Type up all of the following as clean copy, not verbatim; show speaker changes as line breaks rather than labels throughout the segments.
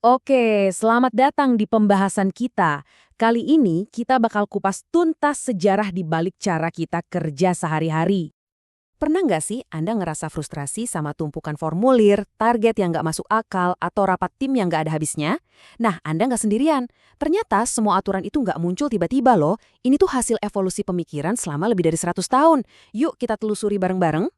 Oke, selamat datang di pembahasan kita. Kali ini kita bakal kupas tuntas sejarah di balik cara kita kerja sehari-hari. Pernah nggak sih Anda ngerasa frustrasi sama tumpukan formulir, target yang nggak masuk akal, atau rapat tim yang nggak ada habisnya? Nah, Anda nggak sendirian. Ternyata semua aturan itu nggak muncul tiba-tiba loh. Ini tuh hasil evolusi pemikiran selama lebih dari 100 tahun. Yuk kita telusuri bareng-bareng.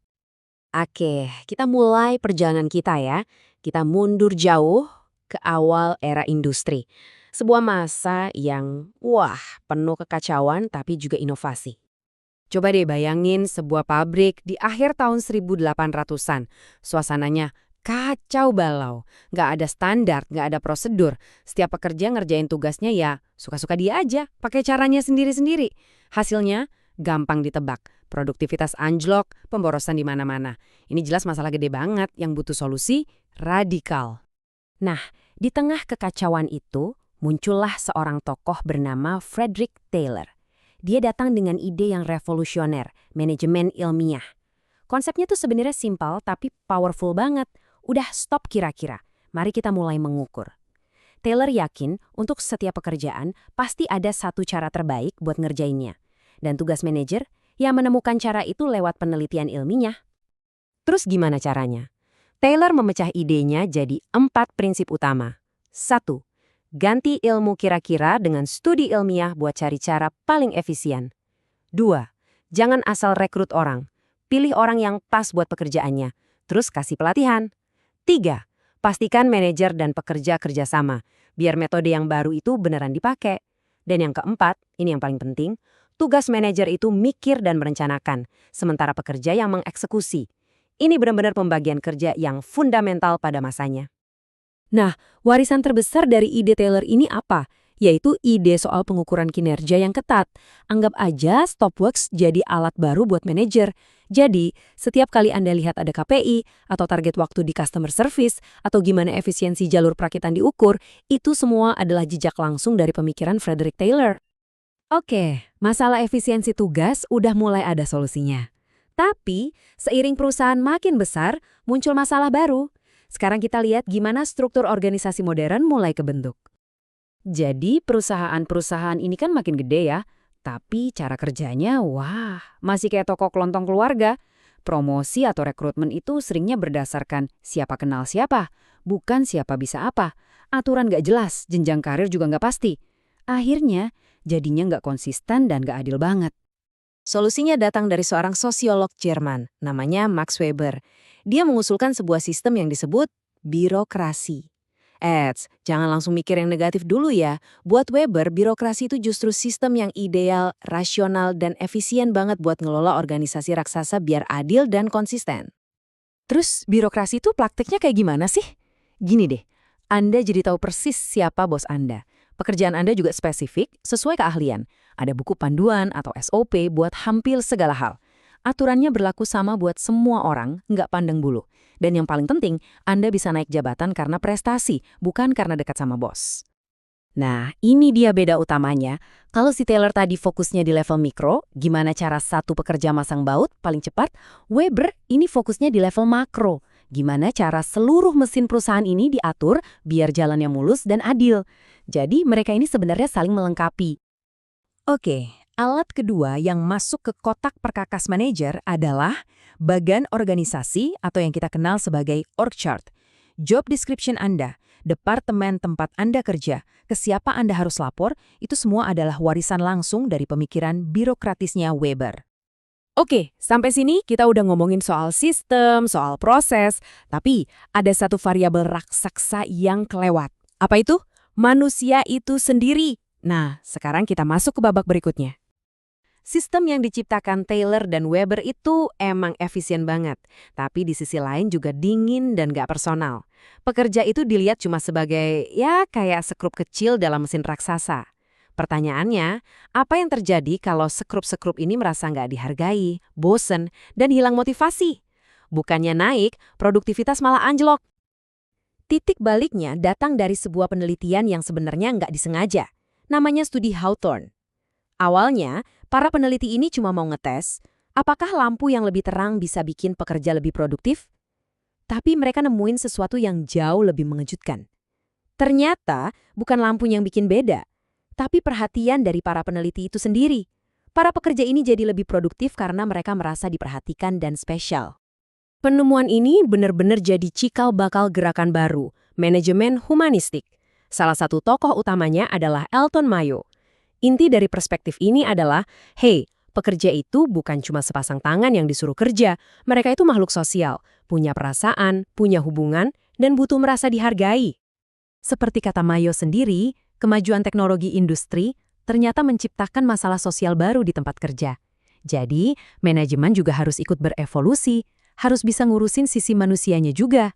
Oke, kita mulai perjalanan kita ya. Kita mundur jauh ke awal era industri. Sebuah masa yang, wah, penuh kekacauan tapi juga inovasi. Coba deh bayangin sebuah pabrik di akhir tahun 1800-an. Suasananya kacau balau. Nggak ada standar, nggak ada prosedur. Setiap pekerja ngerjain tugasnya ya suka-suka dia aja, pakai caranya sendiri-sendiri. Hasilnya gampang ditebak. Produktivitas anjlok, pemborosan di mana-mana. Ini jelas masalah gede banget yang butuh solusi radikal. Nah, di tengah kekacauan itu, muncullah seorang tokoh bernama Frederick Taylor. Dia datang dengan ide yang revolusioner, manajemen ilmiah. Konsepnya tuh sebenarnya simpel tapi powerful banget. Udah stop kira-kira, mari kita mulai mengukur. Taylor yakin untuk setiap pekerjaan pasti ada satu cara terbaik buat ngerjainnya. Dan tugas manajer yang menemukan cara itu lewat penelitian ilmiah. Terus gimana caranya? Taylor memecah idenya jadi 4 prinsip utama. 1. Ganti ilmu kira-kira dengan studi ilmiah buat cari cara paling efisien. 2. Jangan asal rekrut orang. Pilih orang yang pas buat pekerjaannya. Terus kasih pelatihan. 3. Pastikan manajer dan pekerja kerjasama. Biar metode yang baru itu beneran dipakai. Dan yang keempat, ini yang paling penting, tugas manajer itu mikir dan merencanakan, sementara pekerja yang mengeksekusi. Ini benar-benar pembagian kerja yang fundamental pada masanya.
Nah, warisan terbesar dari ide Taylor ini apa? Yaitu ide soal pengukuran kinerja yang ketat. Anggap aja Stopworks jadi alat baru buat manajer. Jadi, setiap kali Anda lihat ada KPI, atau target waktu di customer service, atau gimana efisiensi jalur perakitan diukur, itu semua adalah jejak langsung dari pemikiran Frederick Taylor. Oke, masalah efisiensi tugas udah mulai ada solusinya. Tapi, seiring perusahaan makin besar, muncul masalah baru. Sekarang kita lihat gimana struktur organisasi modern mulai kebentuk. Jadi, perusahaan-perusahaan ini kan makin gede ya, tapi cara kerjanya, wah, masih kayak toko kelontong keluarga. Promosi atau rekrutmen itu seringnya berdasarkan siapa kenal siapa, bukan siapa bisa apa. Aturan nggak jelas, jenjang karir juga nggak pasti. Akhirnya, jadinya nggak konsisten dan nggak adil banget. Solusinya datang dari seorang sosiolog Jerman, namanya Max Weber. Dia mengusulkan sebuah sistem yang disebut birokrasi. Jangan langsung mikir yang negatif dulu ya. Buat Weber, birokrasi itu justru sistem yang ideal, rasional, dan efisien banget buat ngelola organisasi raksasa biar adil dan konsisten. Terus birokrasi itu prakteknya kayak gimana sih? Gini deh, Anda jadi tahu persis siapa bos Anda. Pekerjaan Anda juga spesifik, sesuai keahlian. Ada buku panduan atau SOP buat hampir segala hal. Aturannya berlaku sama buat semua orang, nggak pandang bulu. Dan yang paling penting, Anda bisa naik jabatan karena prestasi, bukan karena dekat sama bos. Nah, ini dia beda utamanya. Kalau si Taylor tadi fokusnya di level mikro, gimana cara satu pekerja masang baut paling cepat, Weber ini fokusnya di level makro. Gimana cara seluruh mesin perusahaan ini diatur biar jalannya mulus dan adil. Jadi mereka ini sebenarnya saling melengkapi. Oke, alat kedua yang masuk ke kotak perkakas manajer adalah bagan organisasi atau yang kita kenal sebagai org chart. Job description Anda, departemen tempat Anda kerja, ke siapa Anda harus lapor, itu semua adalah warisan langsung dari pemikiran birokratisnya Weber. Oke, sampai sini kita udah ngomongin soal sistem, soal proses, tapi ada satu variabel raksasa yang kelewat. Apa itu? Manusia itu sendiri. Nah, sekarang kita masuk ke babak berikutnya. Sistem yang diciptakan Taylor dan Weber itu emang efisien banget, tapi di sisi lain juga dingin dan gak personal. Pekerja itu dilihat cuma sebagai, ya kayak sekrup kecil dalam mesin raksasa. Pertanyaannya, apa yang terjadi kalau sekrup-sekrup ini merasa nggak dihargai, bosen, dan hilang motivasi? Bukannya naik, produktivitas malah anjlok. Titik baliknya datang dari sebuah penelitian yang sebenarnya nggak disengaja. Namanya studi Hawthorne. Awalnya, para peneliti ini cuma mau ngetes, apakah lampu yang lebih terang bisa bikin pekerja lebih produktif? Tapi mereka nemuin sesuatu yang jauh lebih mengejutkan.
Ternyata bukan lampu yang bikin beda, tapi perhatian dari para peneliti itu sendiri. Para pekerja ini jadi lebih produktif karena mereka merasa diperhatikan dan spesial. Penemuan ini benar-benar jadi cikal bakal gerakan baru, manajemen humanistik. Salah satu tokoh utamanya adalah Elton Mayo. Inti dari perspektif ini adalah, hey, pekerja itu bukan cuma sepasang tangan yang disuruh kerja, mereka itu makhluk sosial, punya perasaan, punya hubungan, dan butuh merasa dihargai. Seperti kata Mayo sendiri, kemajuan teknologi industri ternyata menciptakan masalah sosial baru di tempat kerja. Jadi, manajemen juga harus ikut berevolusi, harus bisa ngurusin sisi manusianya juga.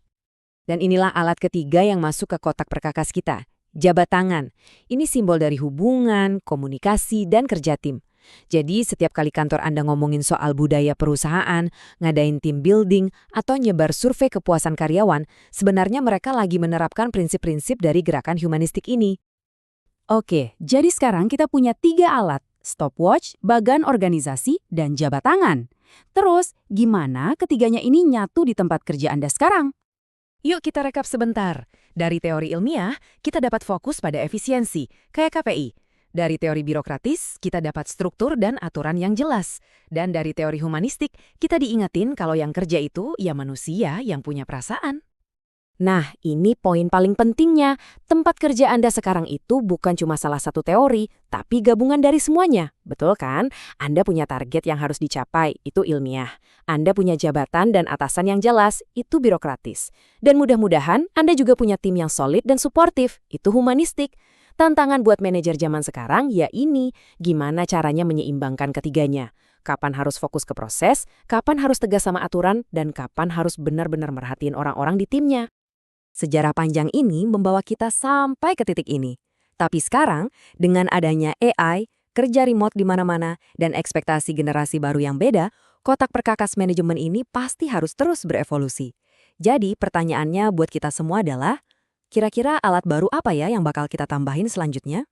Dan inilah alat ketiga yang masuk ke kotak perkakas kita, jabat tangan. Ini simbol dari hubungan, komunikasi, dan kerja tim. Jadi, setiap kali kantor Anda ngomongin soal budaya perusahaan, ngadain team building, atau nyebar survei kepuasan karyawan, sebenarnya mereka lagi menerapkan prinsip-prinsip dari gerakan humanistik ini. Oke, jadi sekarang kita punya 3 alat, stopwatch, bagan organisasi, dan jabat tangan. Terus, gimana ketiganya ini nyatu di tempat kerja Anda sekarang? Yuk kita rekap sebentar. Dari teori ilmiah, kita dapat fokus pada efisiensi, kayak KPI. Dari teori birokratis, kita dapat struktur dan aturan yang jelas. Dan dari teori humanistik, kita diingetin kalau yang kerja itu ya manusia yang punya perasaan. Nah, ini poin paling pentingnya. Tempat kerja Anda sekarang itu bukan cuma salah satu teori, tapi gabungan dari semuanya. Betul kan? Anda punya target yang harus dicapai, itu ilmiah. Anda punya jabatan dan atasan yang jelas, itu birokratis. Dan mudah-mudahan Anda juga punya tim yang solid dan suportif, itu humanistik. Tantangan buat manajer zaman sekarang ya ini, gimana caranya menyeimbangkan ketiganya. Kapan harus fokus ke proses, kapan harus tegas sama aturan, dan kapan harus benar-benar merhatiin orang-orang di timnya. Sejarah panjang ini membawa kita sampai ke titik ini. Tapi sekarang, dengan adanya AI, kerja remote di mana-mana, dan ekspektasi generasi baru yang beda, kotak perkakas manajemen ini pasti harus terus berevolusi. Jadi pertanyaannya buat kita semua adalah, kira-kira alat baru apa ya yang bakal kita tambahin selanjutnya?